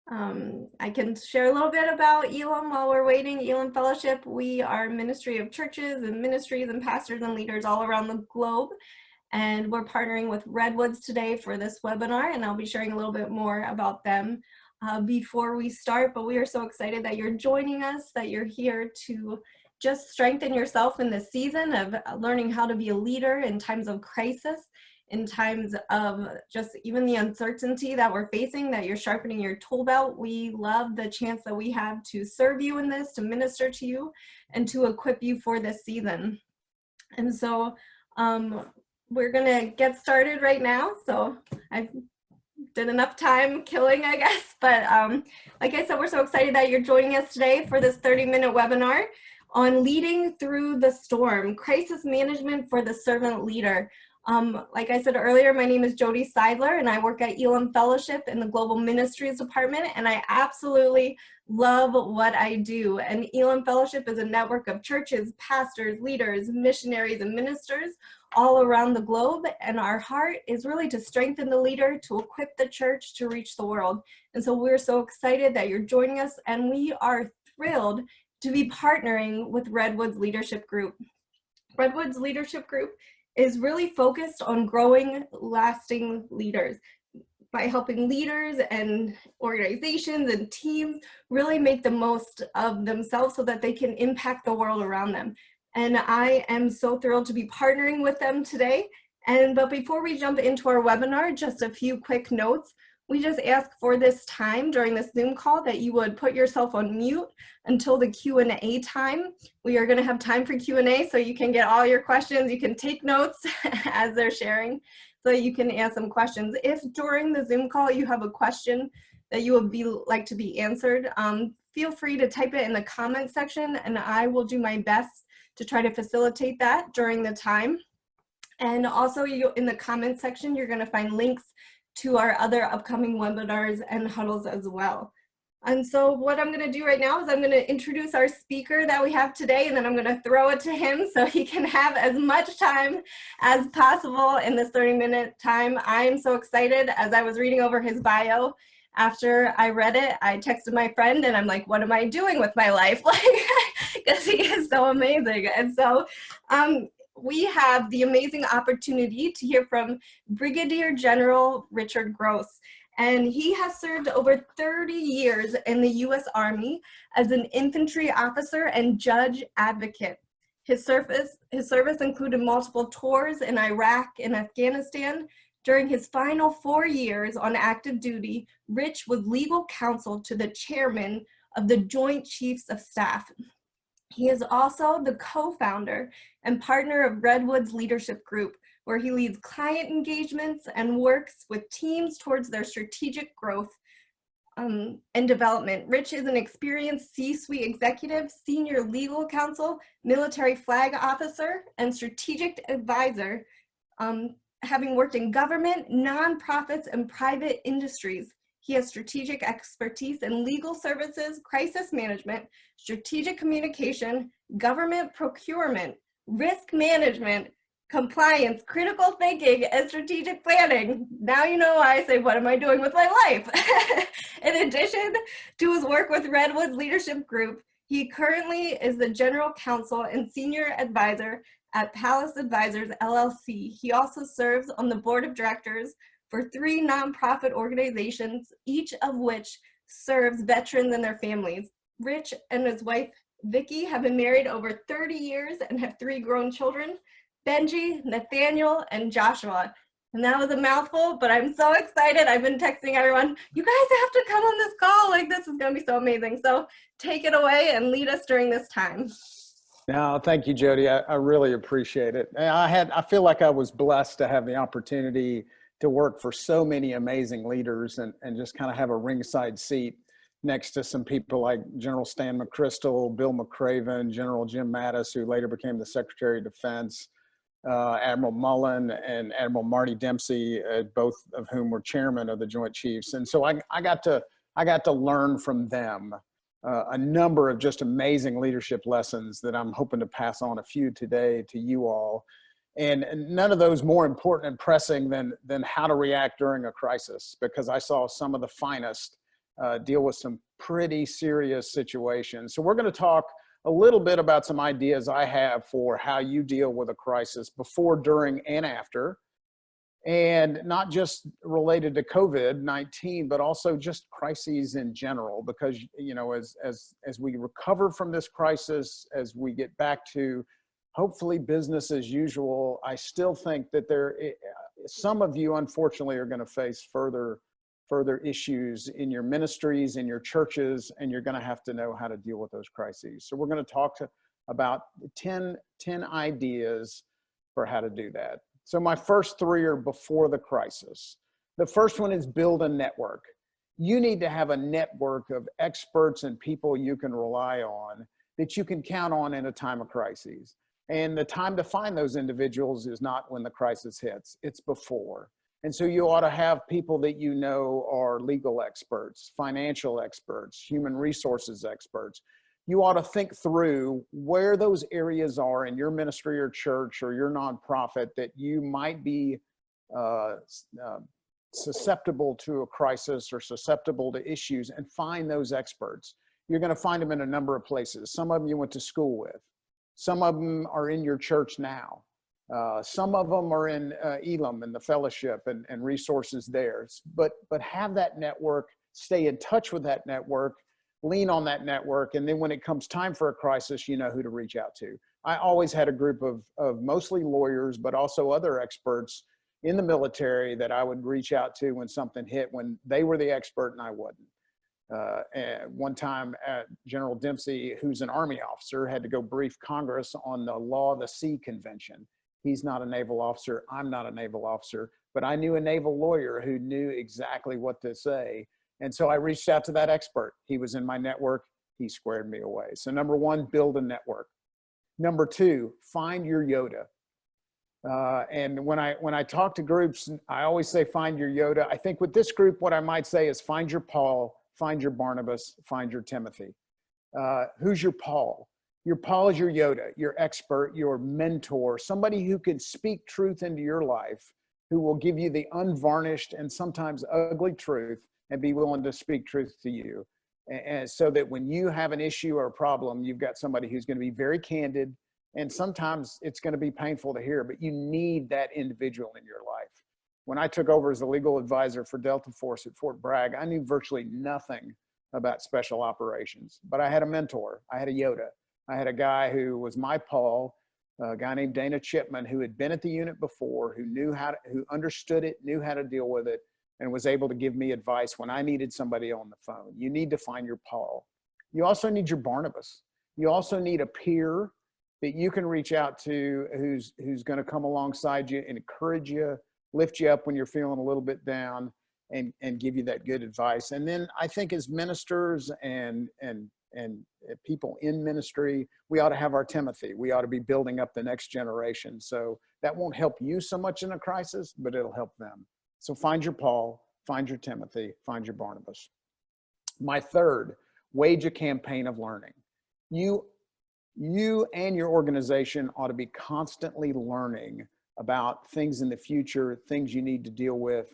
I can share a little bit about Elim while we're waiting. Elim Fellowship, we are a ministry of churches and ministries and pastors and leaders all around the globe. And we're partnering with Redwoods today for this webinar, and I'll be sharing a little bit more about them before we start. But we are so excited that you're joining us, that you're here to just strengthen yourself in this season of learning how to be a leader in times of crisis, in times of just even the uncertainty that we're facing, that you're sharpening your tool belt. We love the chance that we have to serve you in this, to minister to you, and to equip you for this season. And so we're gonna get started right now. So I did enough time killing, I guess. But like I said, we're so excited that you're joining us today for this 30-minute webinar on leading through the storm, crisis management for the servant leader. Like I said earlier, my name is Jody Seidler, and I work at Elim Fellowship in the Global Ministries Department, and I absolutely love what I do. And Elim Fellowship is a network of churches, pastors, leaders, missionaries, and ministers all around the globe, and our heart is really to strengthen the leader, to equip the church to reach the world. And so we're so excited that you're joining us, and we are thrilled to be partnering with Redwoods Leadership Group. Redwoods Leadership Group is really focused on growing lasting leaders by helping leaders and organizations and teams really make the most of themselves so that they can impact the world around them. And I am so thrilled to be partnering with them today. But before we jump into our webinar, just a few quick notes. We just ask for this time during this Zoom call that you would put yourself on mute until the Q&A time. We are going to have time for Q&A, so you can get all your questions. You can take notes as they're sharing, so you can ask some questions. If during the Zoom call you have a question that you would like to be answered, feel free to type it in the comment section, and I will do my best to try to facilitate that during the time. And also in the comment section, you're going to find links to our other upcoming webinars and huddles as well. And so what I'm going to do right now is I'm going to introduce our speaker that we have today, and then I'm going to throw it to him so he can have as much time as possible in this 30-minute time. I'm so excited. As I was reading over his bio, after I read it, I texted my friend and I'm like, what am I doing with my life? Like, because he is so amazing. And so we have the amazing opportunity to hear from Brigadier General Richard Gross. And he has served over 30 years in the U.S. Army as an infantry officer and judge advocate. His service included multiple tours in Iraq and Afghanistan. During his final 4 years on active duty, Rich was legal counsel to the chairman of the Joint Chiefs of Staff. He is also the co-founder and partner of Redwoods Leadership Group, where he leads client engagements and works with teams towards their strategic growth and development. Rich is an experienced C-suite executive, senior legal counsel, military flag officer, and strategic advisor, having worked in government, nonprofits, and private industries. He has strategic expertise in legal services, crisis management, strategic communication, government procurement, risk management, compliance, critical thinking, and strategic planning. Now you know why I say, what am I doing with my life? In addition to his work with Redwoods Leadership Group, he currently is the general counsel and senior advisor at Palace Advisors, LLC. He also serves on the board of directors for 3 nonprofit organizations, each of which serves veterans and their families. Rich and his wife, Vicky, have been married over 30 years and have 3 grown children, Benji, Nathaniel, and Joshua. And that was a mouthful, but I'm so excited. I've been texting everyone, you guys have to come on this call. Like, this is going to be so amazing. So take it away and lead us during this time. No, thank you, Jody. I really appreciate it. I feel like I was blessed to have the opportunity to work for so many amazing leaders and just kind of have a ringside seat next to some people like General Stan McChrystal, Bill McCraven, General Jim Mattis, who later became the Secretary of Defense, Admiral Mullen and Admiral Marty Dempsey, both of whom were chairman of the Joint Chiefs. And so I got to learn from them a number of just amazing leadership lessons that I'm hoping to pass on a few today to you all. And none of those more important and pressing than how to react during a crisis, because I saw some of the finest deal with some pretty serious situations. So we're going to talk a little bit about some ideas I have for how you deal with a crisis before, during, and after. And not just related to COVID-19, but also just crises in general, because, you know, as we recover from this crisis, as we get back to hopefully business as usual, I still think that some of you, unfortunately, are going to face further issues in your ministries, in your churches, and you're going to have to know how to deal with those crises. So we're going to talk about 10 ideas for how to do that. So my first three are before the crisis. The first one is build a network. You need to have a network of experts and people you can rely on that you can count on in a time of crises. And the time to find those individuals is not when the crisis hits, it's before. And so you ought to have people that you know are legal experts, financial experts, human resources experts. You ought to think through where those areas are in your ministry or church or your nonprofit that you might be susceptible to a crisis or susceptible to issues, and find those experts. You're going to find them in a number of places. Some of them you went to school with. Some of them are in your church now. Some of them are in Elim and the fellowship and resources there. But have that network, stay in touch with that network, lean on that network, and then when it comes time for a crisis, you know who to reach out to. I always had a group of mostly lawyers, but also other experts in the military that I would reach out to when something hit, when they were the expert and I wasn't. And one time, General Dempsey, who's an Army officer, had to go brief Congress on the Law of the Sea Convention. He's not a naval officer, I'm not a naval officer, but I knew a naval lawyer who knew exactly what to say. And so I reached out to that expert. He was in my network. He squared me away. So number one, build a network. Number two, find your Yoda. And when I talk to groups, I always say, find your Yoda. I think with this group, what I might say is find your Paul, find your Barnabas, find your Timothy. Who's your Paul? Your Paul is your Yoda, your expert, your mentor, somebody who can speak truth into your life, who will give you the unvarnished and sometimes ugly truth and be willing to speak truth to you. And so that when you have an issue or a problem, you've got somebody who's going to be very candid, and sometimes it's going to be painful to hear, but you need that individual in your life. When I took over as a legal advisor for Delta Force at Fort Bragg, I knew virtually nothing about special operations, but I had a mentor. I had a Yoda. I had a guy who was my Paul, a guy named Dana Chipman, who had been at the unit before, who understood it, knew how to deal with it, and was able to give me advice when I needed somebody on the phone. You need to find your Paul. You also need your Barnabas. You also need a peer that you can reach out to who's going to come alongside you and encourage you, lift you up when you're feeling a little bit down, and give you that good advice. And then I think as ministers and people in ministry, we ought to have our Timothy. We ought to be building up the next generation. So that won't help you so much in a crisis, but it'll help them. So find your Paul, find your Timothy, find your Barnabas. My third, wage a campaign of learning. You and your organization ought to be constantly learning about things in the future, things you need to deal with.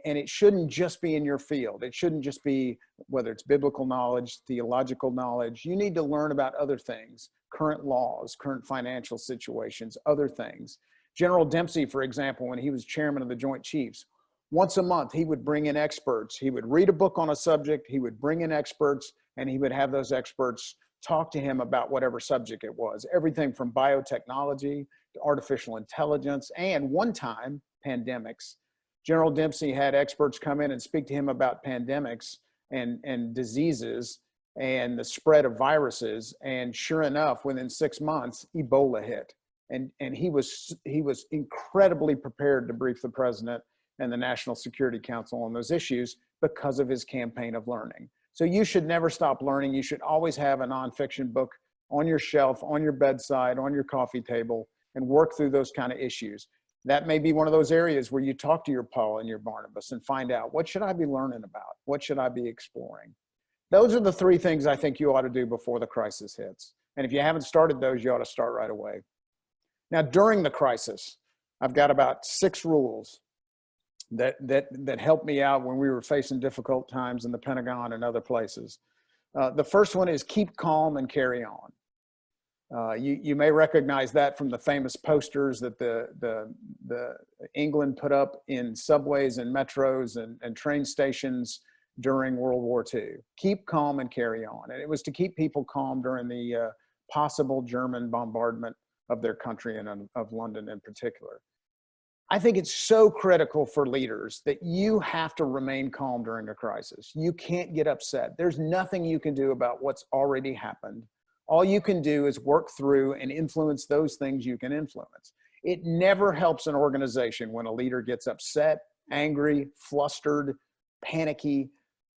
And it shouldn't just be in your field. It shouldn't just be whether it's biblical knowledge, theological knowledge. You need to learn about other things, current laws, current financial situations, other things. General Dempsey, for example, when he was chairman of the Joint Chiefs, once a month, he would bring in experts. He would read a book on a subject, he would bring in experts, and he would have those experts talk to him about whatever subject it was. Everything from biotechnology to artificial intelligence, and one time, pandemics. General Dempsey had experts come in and speak to him about pandemics and diseases and the spread of viruses. And sure enough, within 6 months, Ebola hit. And he was incredibly prepared to brief the president and the National Security Council on those issues because of his campaign of learning. So you should never stop learning. You should always have a nonfiction book on your shelf, on your bedside, on your coffee table, and work through those kind of issues. That may be one of those areas where you talk to your Paul and your Barnabas and find out, what should I be learning about? What should I be exploring? Those are the three things I think you ought to do before the crisis hits. And if you haven't started those, you ought to start right away. Now, during the crisis, I've got about 6 rules that helped me out when we were facing difficult times in the Pentagon and other places. The first one is keep calm and carry on. You may recognize that from the famous posters that the England put up in subways and metros and train stations during World War II. Keep calm and carry on. And it was to keep people calm during the possible German bombardment of their country and of London in particular. I think it's so critical for leaders that you have to remain calm during a crisis. You can't get upset. There's nothing you can do about what's already happened. All you can do is work through and influence those things you can influence. It never helps an organization when a leader gets upset, angry, flustered, panicky,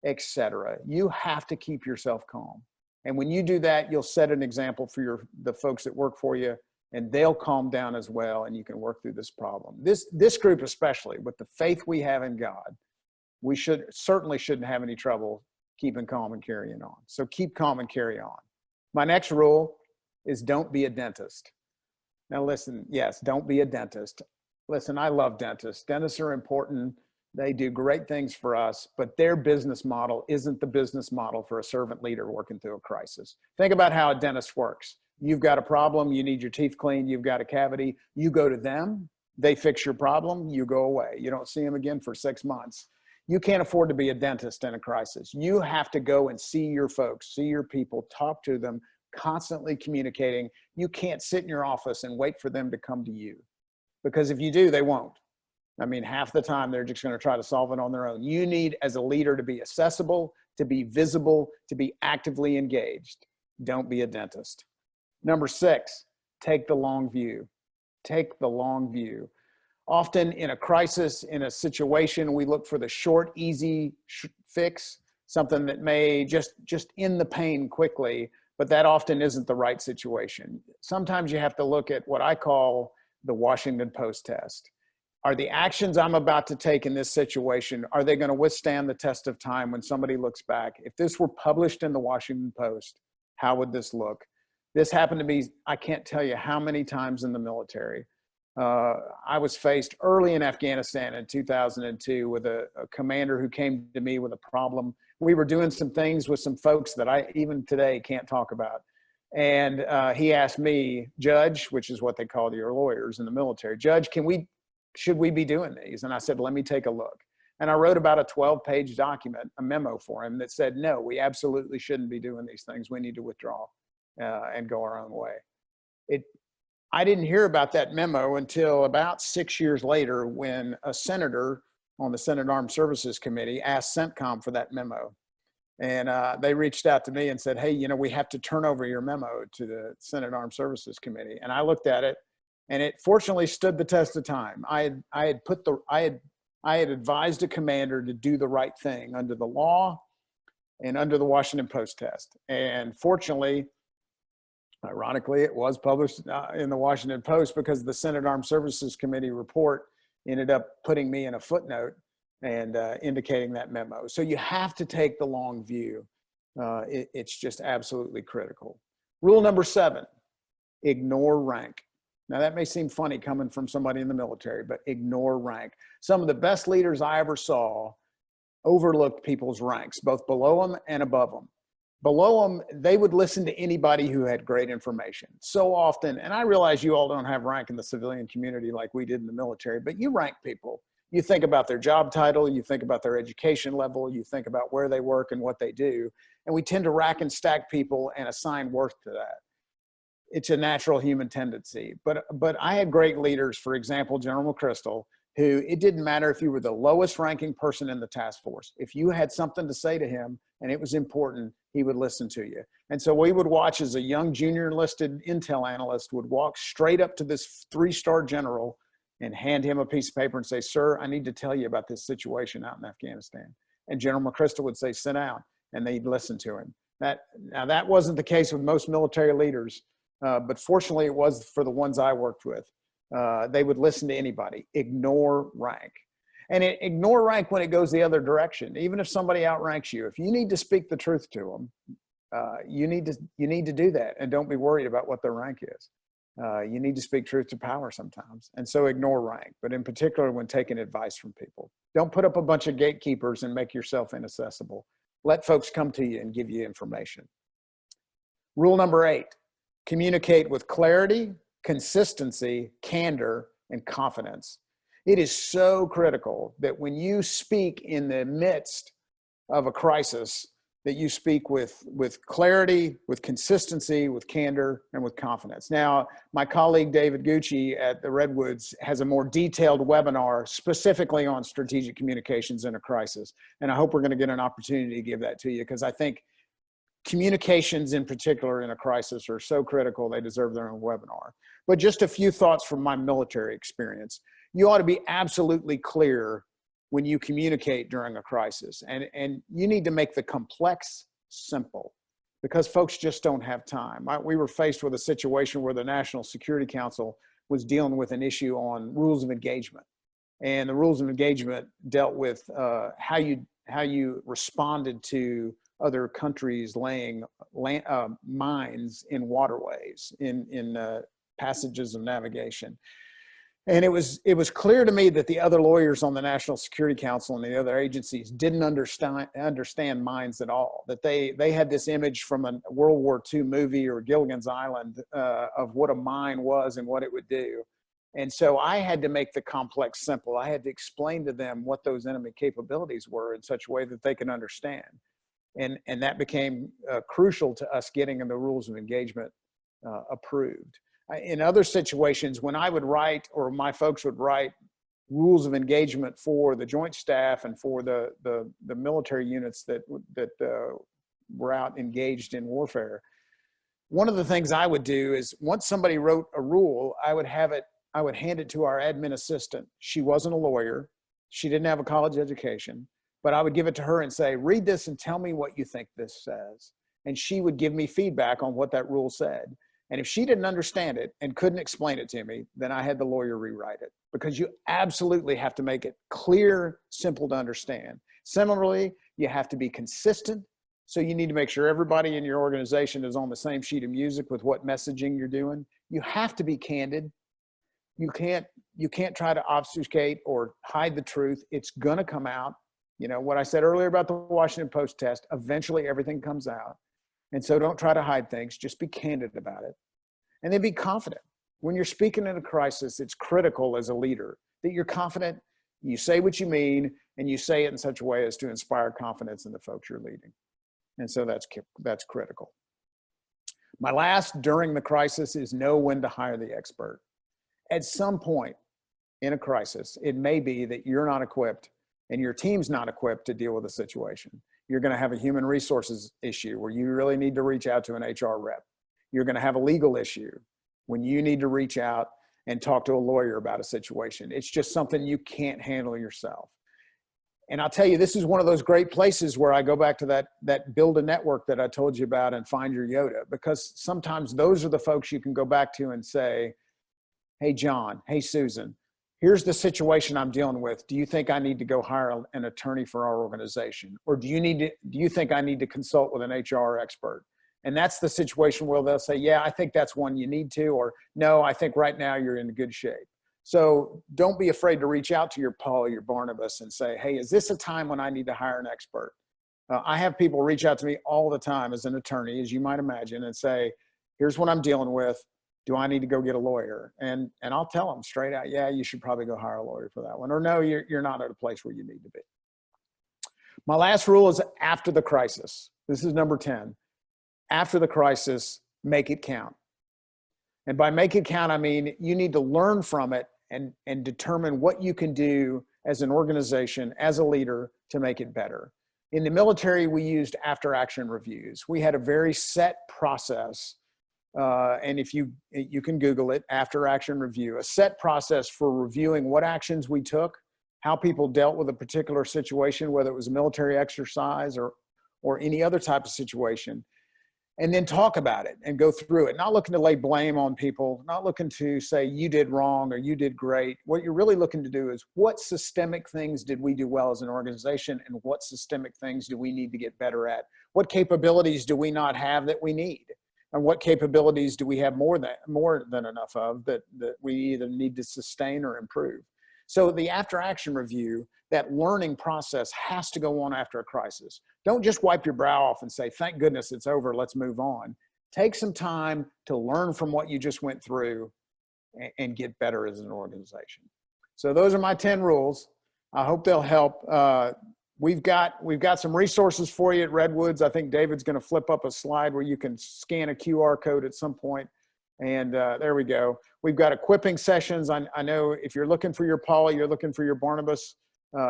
etc. You have to keep yourself calm. And when you do that, you'll set an example for the folks that work for you, and they'll calm down as well, and you can work through this problem. This group especially, with the faith we have in God, we certainly shouldn't have any trouble keeping calm and carrying on. So keep calm and carry on. My next rule is don't be a dentist. Now listen, yes, don't be a dentist. Listen, I love dentists. Dentists are important. They do great things for us, but their business model isn't the business model for a servant leader working through a crisis. Think about how a dentist works. You've got a problem, you need your teeth cleaned, you've got a cavity, you go to them, they fix your problem, you go away. You don't see them again for 6 months. You can't afford to be a dentist in a crisis. You have to go and see your folks, see your people, talk to them, constantly communicating. You can't sit in your office and wait for them to come to you, because if you do, they won't. I mean, half the time they're just going to try to solve it on their own. You need, as a leader, to be accessible, to be visible, to be actively engaged. Don't be a dentist. Number 6, take the long view. Take the long view. Often in a crisis, in a situation, we look for the short, easy fix, something that may just end the pain quickly, but that often isn't the right situation. Sometimes you have to look at what I call the Washington Post test. Are the actions I'm about to take in this situation, are they going to withstand the test of time when somebody looks back? If this were published in the Washington Post, how would this look? This happened to me, I can't tell you how many times in the military. I was faced early in Afghanistan in 2002 with a commander who came to me with a problem. We were doing some things with some folks that I even today can't talk about. And he asked me, Judge, which is what they call your lawyers in the military, Judge, should we be doing these? And I said, let me take a look. And I wrote about a 12-page document, a memo for him that said, no, we absolutely shouldn't be doing these things. We need to withdraw and go our own way. I didn't hear about that memo until about 6 years later, when a senator on the Senate Armed Services Committee asked CENTCOM for that memo. And they reached out to me and said, hey, we have to turn over your memo to the Senate Armed Services Committee. And I looked at it, and it fortunately stood the test of time. I had advised a commander to do the right thing under the law and under the Washington Post test. And fortunately, ironically, it was published in the Washington Post, because the Senate Armed Services Committee report ended up putting me in a footnote and indicating that memo. So you have to take the long view. It's just absolutely critical. Rule number 7, ignore rank. Now that may seem funny coming from somebody in the military, but ignore rank. Some of the best leaders I ever saw overlooked people's ranks, both below them and above them. Below them, they would listen to anybody who had great information. So often, and I realize you all don't have rank in the civilian community like we did in the military, but you rank people. You think about their job title, you think about their education level, you think about where they work and what they do. And we tend to rack and stack people and assign worth to that. It's a natural human tendency. But I had great leaders, for example, General McChrystal, who it didn't matter if you were the lowest ranking person in the task force. If you had something to say to him and it was important, he would listen to you. And so we would watch as a young junior enlisted intel analyst would walk straight up to this 3-star general and hand him a piece of paper and say, sir, I need to tell you about this situation out in Afghanistan. And General McChrystal would say, sit down, and they'd listen to him. Now that wasn't the case with most military leaders, but fortunately it was for the ones I worked with. They would listen to anybody. Ignore rank. And ignore rank when it goes the other direction. Even if somebody outranks you, if you need to speak the truth to them, you need to do that, and don't be worried about what their rank is. You need to speak truth to power sometimes. And so ignore rank, but in particular when taking advice from people. Don't put up a bunch of gatekeepers and make yourself inaccessible. Let folks come to you and give you information. Rule number 8, communicate with clarity, consistency, candor, and confidence. It is so critical that when you speak in the midst of a crisis, that you speak with clarity, with consistency, with candor, and with confidence. Now, my colleague David Gucci at the Redwoods has a more detailed webinar specifically on strategic communications in a crisis. And I hope we're gonna get an opportunity to give that to you, because I think communications in particular in a crisis are so critical, they deserve their own webinar. But just a few thoughts from my military experience. You ought to be absolutely clear when you communicate during a crisis. And you need to make the complex simple, because folks just don't have time. We were faced with a situation where the National Security Council was dealing with an issue on rules of engagement. And the rules of engagement dealt with how you responded to other countries laying mines in waterways, in passages of navigation. And it was clear to me that the other lawyers on the National Security Council and the other agencies didn't understand mines at all. That they had this image from a World War II movie or Gilligan's Island of what a mine was and what it would do. And so I had to make the complex simple. I had to explain to them what those enemy capabilities were in such a way that they could understand. And that became crucial to us getting the rules of engagement approved. In other situations, when I would write, or my folks would write, rules of engagement for the Joint Staff and for the military units that were out engaged in warfare, one of the things I would do is, once somebody wrote a rule, I would hand it to our admin assistant. She wasn't a lawyer. She didn't have a college education, but I would give it to her and say, read this and tell me what you think this says. And she would give me feedback on what that rule said. And if she didn't understand it and couldn't explain it to me, then I had the lawyer rewrite it, because you absolutely have to make it clear, simple to understand. Similarly, you have to be consistent. So you need to make sure everybody in your organization is on the same sheet of music with what messaging you're doing. You have to be candid. You can't try to obfuscate or hide the truth. It's gonna come out. You know, what I said earlier about the Washington Post test, eventually everything comes out. And so don't try to hide things, just be candid about it. And then be confident. When you're speaking in a crisis, it's critical as a leader that you're confident, you say what you mean, and you say it in such a way as to inspire confidence in the folks you're leading. And so that's critical. My last during the crisis is know when to hire the expert. At some point in a crisis, it may be that you're not equipped and your team's not equipped to deal with a situation. You're going to have a human resources issue where you really need to reach out to an HR rep. You're going to have a legal issue when you need to reach out and talk to a lawyer about a situation. It's just something you can't handle yourself. And I'll tell you, this is one of those great places where I go back to that build a network that I told you about and find your Yoda, because sometimes those are the folks you can go back to and say, hey, John, hey, Susan, here's the situation I'm dealing with. Do you think I need to go hire an attorney for our organization? Or do you think I need to consult with an HR expert? And that's the situation where they'll say, yeah, I think that's one you need to, or no, I think right now you're in good shape. So don't be afraid to reach out to your Paul, your Barnabas, and say, hey, is this a time when I need to hire an expert? I have people reach out to me all the time as an attorney, as you might imagine, and say, here's what I'm dealing with. Do I need to go get a lawyer? And I'll tell them straight out, yeah, you should probably go hire a lawyer for that one. Or no, you're not at a place where you need to be. My last rule is after the crisis. This is number 10. After the crisis, make it count. And by make it count, I mean, you need to learn from it and determine what you can do as an organization, as a leader, to make it better. In the military, we used after action reviews. We had a very set process. And if you can Google it, after action review, a set process for reviewing what actions we took, how people dealt with a particular situation, whether it was a military exercise or any other type of situation, and then talk about it and go through it. Not looking to lay blame on people, not looking to say you did wrong or you did great. What you're really looking to do is, what systemic things did we do well as an organization, and what systemic things do we need to get better at? What capabilities do we not have that we need? And what capabilities do we have more than enough of that we either need to sustain or improve? So the after action review, that learning process has to go on after a crisis. Don't just wipe your brow off and say, thank goodness it's over, let's move on. Take some time to learn from what you just went through and get better as an organization. So those are my 10 rules. I hope they'll help. We've got some resources for you at Redwoods. I think David's going to flip up a slide where you can scan a QR code at some point. And there we go. We've got equipping sessions. I know if you're looking for your Paula, you're looking for your Barnabas.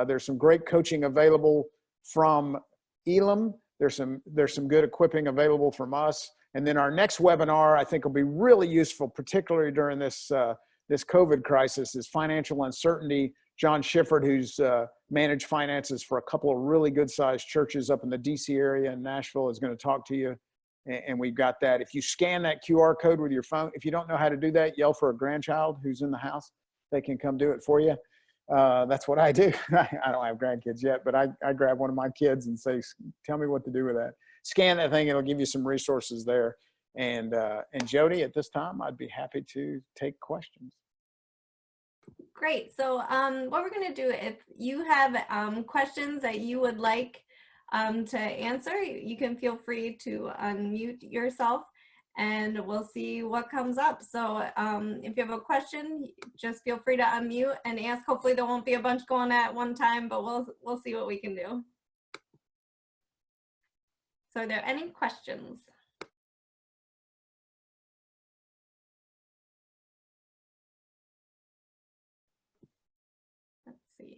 There's some great coaching available from Elim. There's some good equipping available from us. And then our next webinar, I think will be really useful, particularly during this COVID crisis, is financial uncertainty. John Shifford, who's managed finances for a couple of really good sized churches up in the DC area and Nashville, is going to talk to you. And we've got that. If you scan that QR code with your phone, if you don't know how to do that, yell for a grandchild who's in the house. They can come do it for you. That's what I do. I don't have grandkids yet, but I grab one of my kids and say, tell me what to do with that. Scan that thing. It'll give you some resources there. And Jody, at this time, I'd be happy to take questions. Great. So what we're going to do, if you have questions that you would like to answer, you can feel free to unmute yourself and we'll see what comes up. So if you have a question, just feel free to unmute and ask. Hopefully there won't be a bunch going at one time, but we'll see what we can do. So are there any questions? Let's see.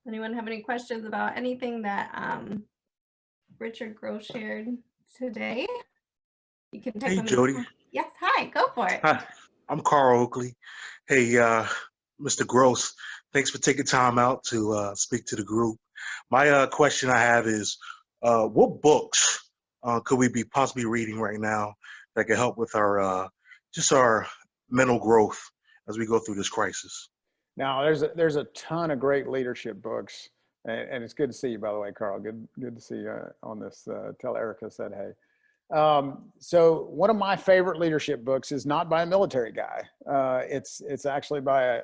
Anyone have any questions about anything that Richard Gross shared today? You can type them in. Jody. Yes, hi, go for it. Hi, I'm Carl Oakley. Hey, Mr. Gross, thanks for taking time out to speak to the group. My question I have is, what books could we be possibly reading right now that could help with our just our mental growth as we go through this crisis? Now, there's a ton of great leadership books, and it's good to see you, by the way, Carl. Good to see you on this. Tell Erica said hey. So one of my favorite leadership books is not by a military guy. It's actually by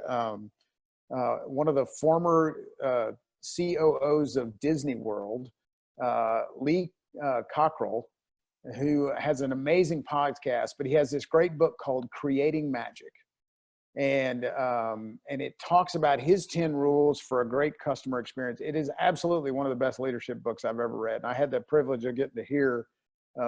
one of the former COOs of Disney World, Lee Cockrell, who has an amazing podcast, but he has this great book called Creating Magic. And it talks about his 10 rules for a great customer experience. It is absolutely one of the best leadership books I've ever read. And I had the privilege of getting to hear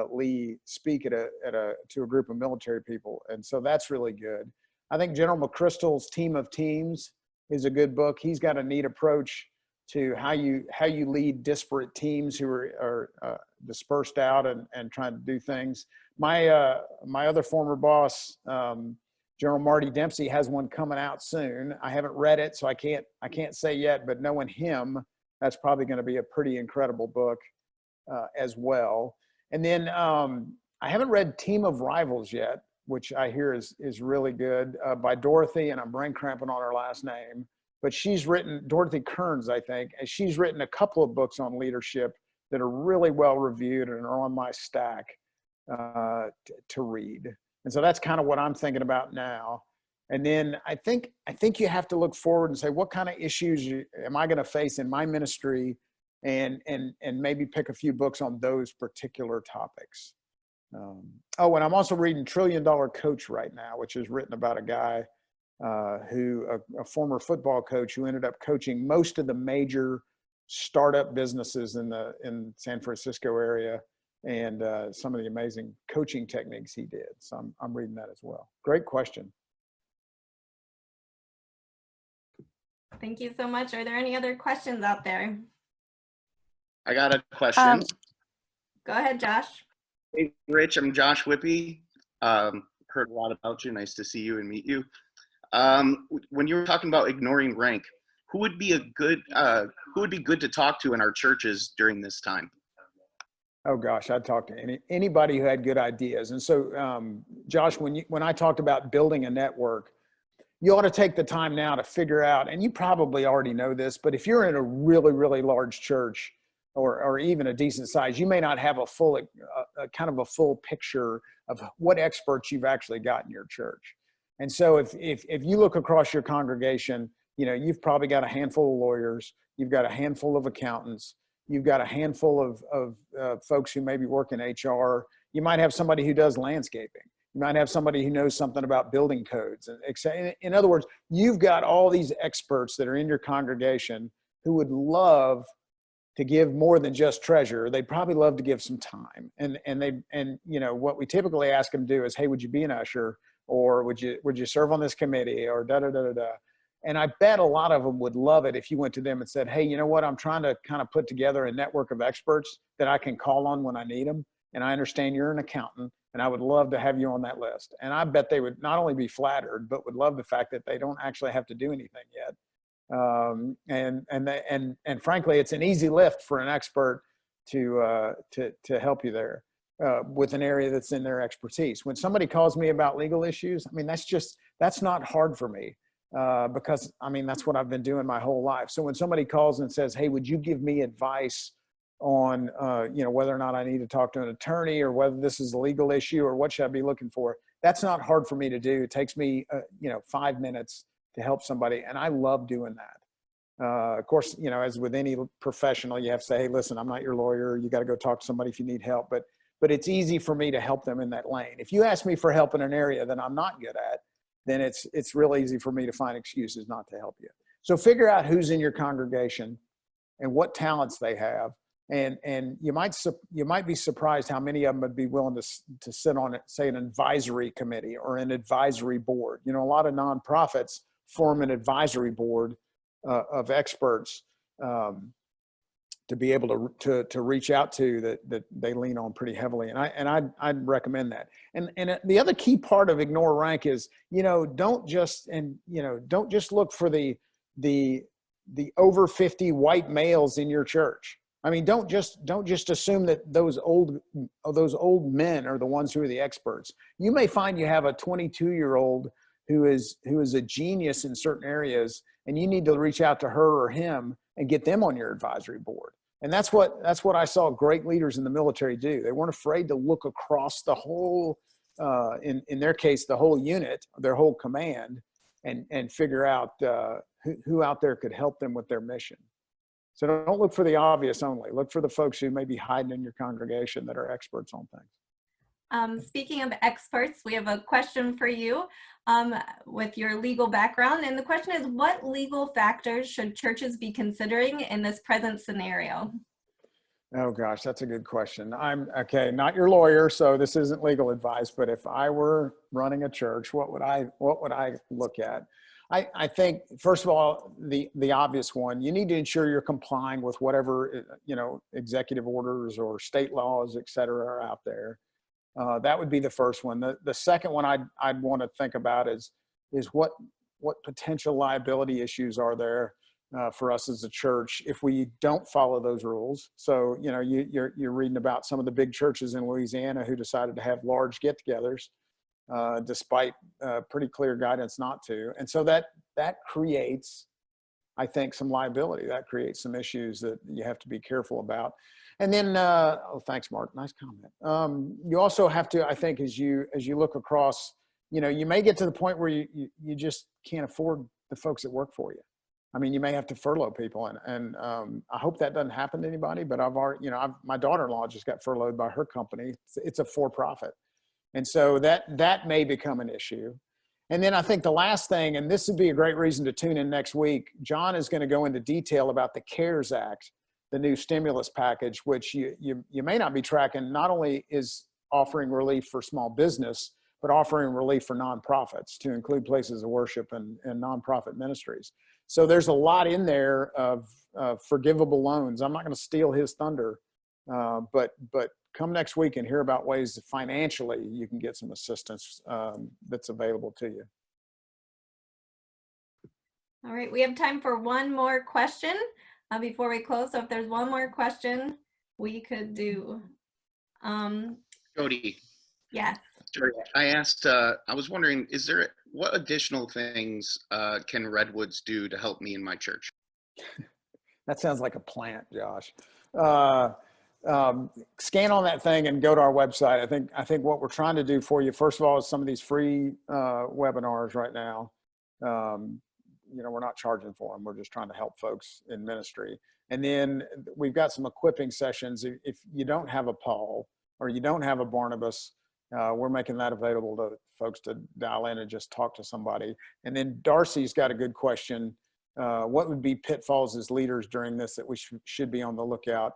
Lee speak to a group of military people. And so that's really good. I think General McChrystal's Team of Teams is a good book. He's got a neat approach to how you lead disparate teams who are dispersed out and trying to do things. My other former boss, General Marty Dempsey, has one coming out soon. I haven't read it, so I can't say yet, but knowing him, that's probably going to be a pretty incredible book as well. And then I haven't read Team of Rivals yet, which I hear is really good, by Dorothy, and I'm brain cramping on her last name, but she's written, Dorothy Kearns, I think, and she's written a couple of books on leadership that are really well reviewed and are on my stack to read. And so that's kind of what I'm thinking about now. And then I think you have to look forward and say, what kind of issues am I going to face in my ministry, and maybe pick a few books on those particular topics. Oh, and I'm also reading $1 Trillion Coach right now, which is written about a guy a former football coach who ended up coaching most of the major startup businesses in San Francisco area, and some of the amazing coaching techniques he did. So I'm reading that as well. Great question. Thank you so much. Are there any other questions out there? I got a question. Go ahead, Josh. Hey, Rich, I'm Josh Whippy. Heard a lot about you. Nice to see you and meet you. When you were talking about ignoring rank, who would be good to talk to in our churches during this time? Oh gosh, I'd talk to anybody who had good ideas. And so, Josh, when I talked about building a network, you ought to take the time now to figure out, and you probably already know this, but if you're in a really, really large church, or even a decent size, you may not have a full, kind of a full picture of what experts you've actually got in your church. And so if you look across your congregation, you know, you've probably got a handful of lawyers, you've got a handful of accountants, you've got a handful of folks who maybe work in HR. You might have somebody who does landscaping. You might have somebody who knows something about building codes. And in other words, you've got all these experts that are in your congregation who would love to give more than just treasure. They'd probably love to give some time. And you know, what we typically ask them to do is, hey, would you be an usher? Or would you serve on this committee? Or da da da da da. And I bet a lot of them would love it if you went to them and said, hey, you know what? I'm trying to kind of put together a network of experts that I can call on when I need them. And I understand you're an accountant, and I would love to have you on that list. And I bet they would not only be flattered, but would love the fact that they don't actually have to do anything yet. And frankly, it's an easy lift for an expert to help you there with an area that's in their expertise. When somebody calls me about legal issues, I mean, that's not hard for me. Because I mean, that's what I've been doing my whole life. So when somebody calls and says, hey, would you give me advice on, you know, whether or not I need to talk to an attorney, or whether this is a legal issue, or what should I be looking for? That's not hard for me to do. It takes me, you know, 5 minutes to help somebody. And I love doing that. Of course, you know, as with any professional, you have to say, hey, listen, I'm not your lawyer. You got to go talk to somebody if you need help. But it's easy for me to help them in that lane. If you ask me for help in an area that I'm not good at, then it's real easy for me to find excuses not to help you. So figure out who's in your congregation and what talents they have. And you might be surprised how many of them would be willing to sit on it, say an advisory committee or an advisory board. You know, a lot of nonprofits form an advisory board of experts to be able to reach out to that they lean on pretty heavily. And I'd recommend that. And the other key part of ignore rank is, you know, don't just look for the over 50 white males in your church. I mean, don't just assume that those old men are the ones who are the experts. You may find you have a 22-year-old who is a genius in certain areas, and you need to reach out to her or him and get them on your advisory board. And that's what I saw great leaders in the military do. They weren't afraid to look across the whole, in their case, the whole unit, their whole command, and figure out who out there could help them with their mission. So don't look for the obvious only. Look for the folks who may be hiding in your congregation that are experts on things. Speaking of experts, we have a question for you with your legal background. And the question is, what legal factors should churches be considering in this present scenario? Oh gosh, that's a good question. I'm not your lawyer, so this isn't legal advice, but if I were running a church, what would I look at? I think, first of all, the obvious one, you need to ensure you're complying with whatever, you know, executive orders or state laws, et cetera, are out there. That would be the first one. The second one I'd want to think about is what potential liability issues are there for us as a church if we don't follow those rules. So, you know, you're reading about some of the big churches in Louisiana who decided to have large get-togethers despite pretty clear guidance not to. And so that creates, I think, some liability. That creates some issues that you have to be careful about. And then, oh, thanks, Mark. Nice comment. You also have to, I think, as you look across, you know, you may get to the point where you just can't afford the folks that work for you. I mean, you may have to furlough people, and I hope that doesn't happen to anybody. But I've already, you know, my daughter-in-law just got furloughed by her company. It's a for-profit, and so that may become an issue. And then I think the last thing, and this would be a great reason to tune in next week, John is going to go into detail about the CARES Act, the new stimulus package, which you may not be tracking. Not only is offering relief for small business, but offering relief for nonprofits, to include places of worship and nonprofit ministries. So there's a lot in there of forgivable loans. I'm not going to steal his thunder, but come next week and hear about ways that financially you can get some assistance that's available to you. All right, we have time for one more question before we close. So if there's one more question, we could do. Jody. Yes. Jody, I was wondering, what additional things can Redwoods do to help me in my church? That sounds like a plant, Josh. Scan on that thing and go to our website. I think what we're trying to do for you, first of all, is some of these free webinars right now. You know, we're not charging for them. We're just trying to help folks in ministry. And then we've got some equipping sessions. If you don't have a Paul or you don't have a Barnabas, we're making that available to folks to dial in and just talk to somebody. And then Darcy's got a good question. What would be pitfalls as leaders during this that we should be on the lookout?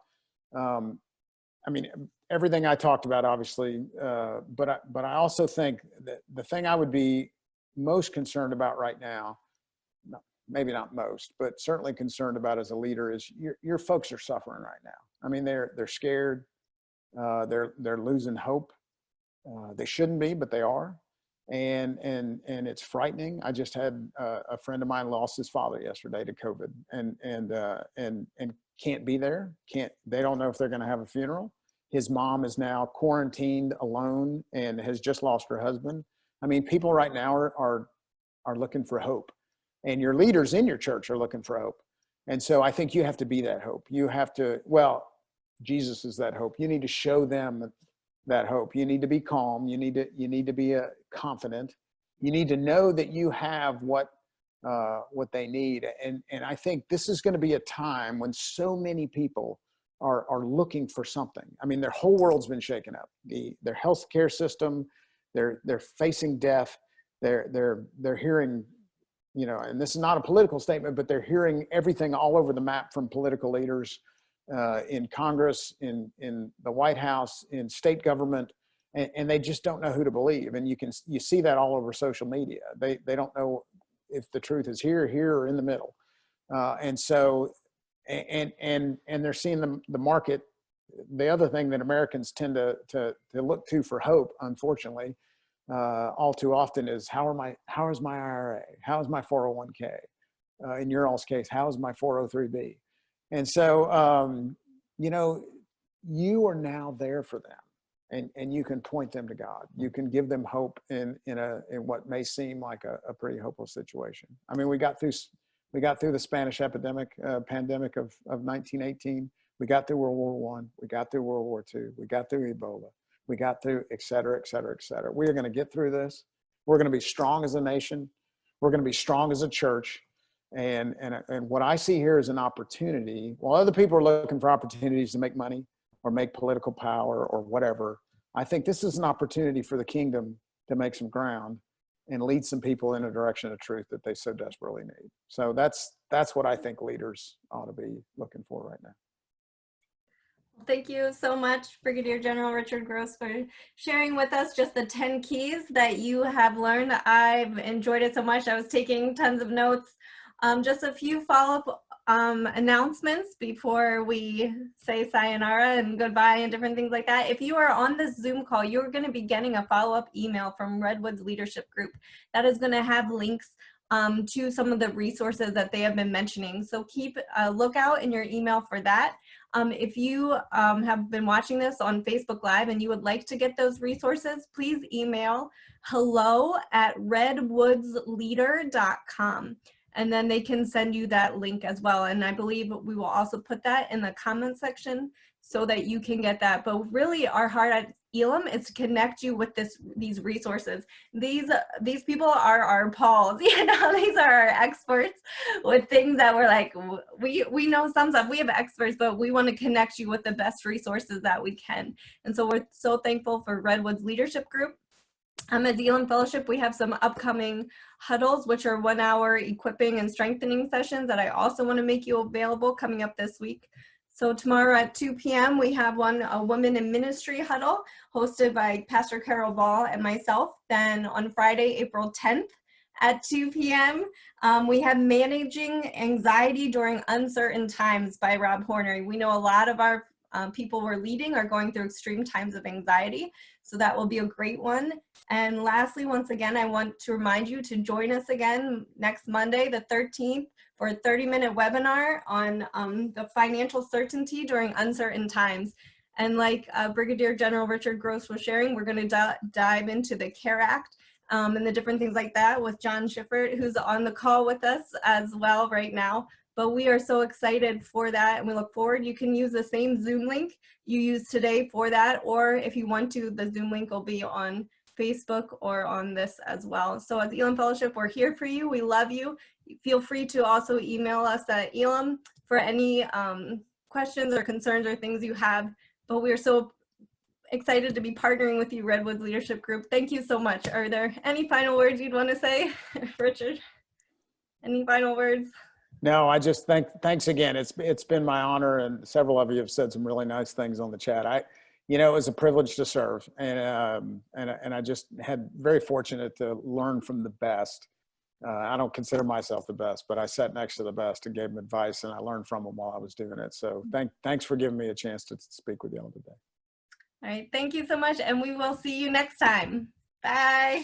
I mean, everything I talked about, obviously, but I also think that the thing I would be most concerned about right now, maybe not most, but certainly concerned about as a leader, is your folks are suffering right now. I mean, they're scared, they're losing hope. They shouldn't be, but they are, and it's frightening. I just had a friend of mine lost his father yesterday to COVID, and can't be there. They don't know if they're going to have a funeral. His mom is now quarantined alone and has just lost her husband. I mean, people right now are looking for hope, and your leaders in your church are looking for hope. And so I think you have to be that hope. You have to, well, Jesus is that hope. You need to show them that hope. You need to be calm. You need to be confident. You need to know that you have what they need. And I think this is going to be a time when so many people are looking for something. I mean, their whole world's been shaken up. Their healthcare system, they're facing death. They're hearing, you know, and this is not a political statement, but they're hearing everything all over the map from political leaders in Congress, in the White House, in state government, and they just don't know who to believe. And you see that all over social media. They don't know if the truth is here, or in the middle. And so, and they're seeing the market. The other thing that Americans tend to look to for hope, unfortunately, all too often, is how is my IRA? How is my 401k? In your all's case, how is my 403b? And so, you know, you are now there for them, and you can point them to God. You can give them hope in what may seem like a pretty hopeless situation. I mean, we got through the Spanish pandemic of 1918. We got through World War I. We got through World War II. We got through Ebola. We got through, et cetera, et cetera, et cetera. We are going to get through this. We're going to be strong as a nation. We're going to be strong as a church. And what I see here is an opportunity. While other people are looking for opportunities to make money or make political power or whatever, I think this is an opportunity for the kingdom to make some ground and lead some people in a direction of truth that they so desperately need. So that's what I think leaders ought to be looking for right now. Thank you so much, Brigadier General Richard Gross, for sharing with us just the 10 keys that you have learned. I've enjoyed it so much. I was taking tons of notes. Just a few follow-up announcements before we say sayonara and goodbye and different things like that. If you are on this Zoom call, you're going to be getting a follow-up email from Redwoods Leadership Group that is going to have links to some of the resources that they have been mentioning. So keep a lookout in your email for that. If you have been watching this on Facebook Live and you would like to get those resources, please email hello@redwoodsleader.com. And then they can send you that link as well. And I believe we will also put that in the comment section so that you can get that. But really our heart at Elim is to connect you with these resources. These people are our Pauls, you know, these are our experts with things that we're like, we know some stuff, we have experts, but we want to connect you with the best resources that we can. And so we're so thankful for Redwoods Leadership Group. As Elim Fellowship, we have some upcoming huddles, which are 1 hour equipping and strengthening sessions that I also want to make you available coming up this week. So tomorrow at 2 p.m. we have a Women in Ministry huddle hosted by Pastor Carol Ball and myself. Then on Friday, April 10th at 2 p.m. We have Managing Anxiety During Uncertain Times by Rob Horner. We know a lot of our people we're leading are going through extreme times of anxiety. So that will be a great one. And lastly, once again, I want to remind you to join us again next Monday, the 13th, for a 30-minute webinar on the financial certainty during uncertain times. And like Brigadier General Richard Gross was sharing, we're going to dive into the CARE Act and the different things like that with John Schiffert, who's on the call with us as well right now. but we are so excited for that, and we look forward. You can use the same Zoom link you used today for that, or if you want to, the Zoom link will be on Facebook or on this as well. So as Elim Fellowship, we're here for you. We love you. Feel free to also email us at Elim for any questions or concerns or things you have. But we are so excited to be partnering with you, Redwoods Leadership Group. Thank you so much. Are there any final words you'd want to say, Richard? Any final words? No, I just thanks again. It's been my honor, and several of you have said some really nice things on the chat. You know, it was a privilege to serve, and I just had very fortunate to learn from the best. I don't consider myself the best, but I sat next to the best and gave them advice, and I learned from them while I was doing it. So thanks for giving me a chance to speak with you all today. All right, thank you so much, and we will see you next time. Bye.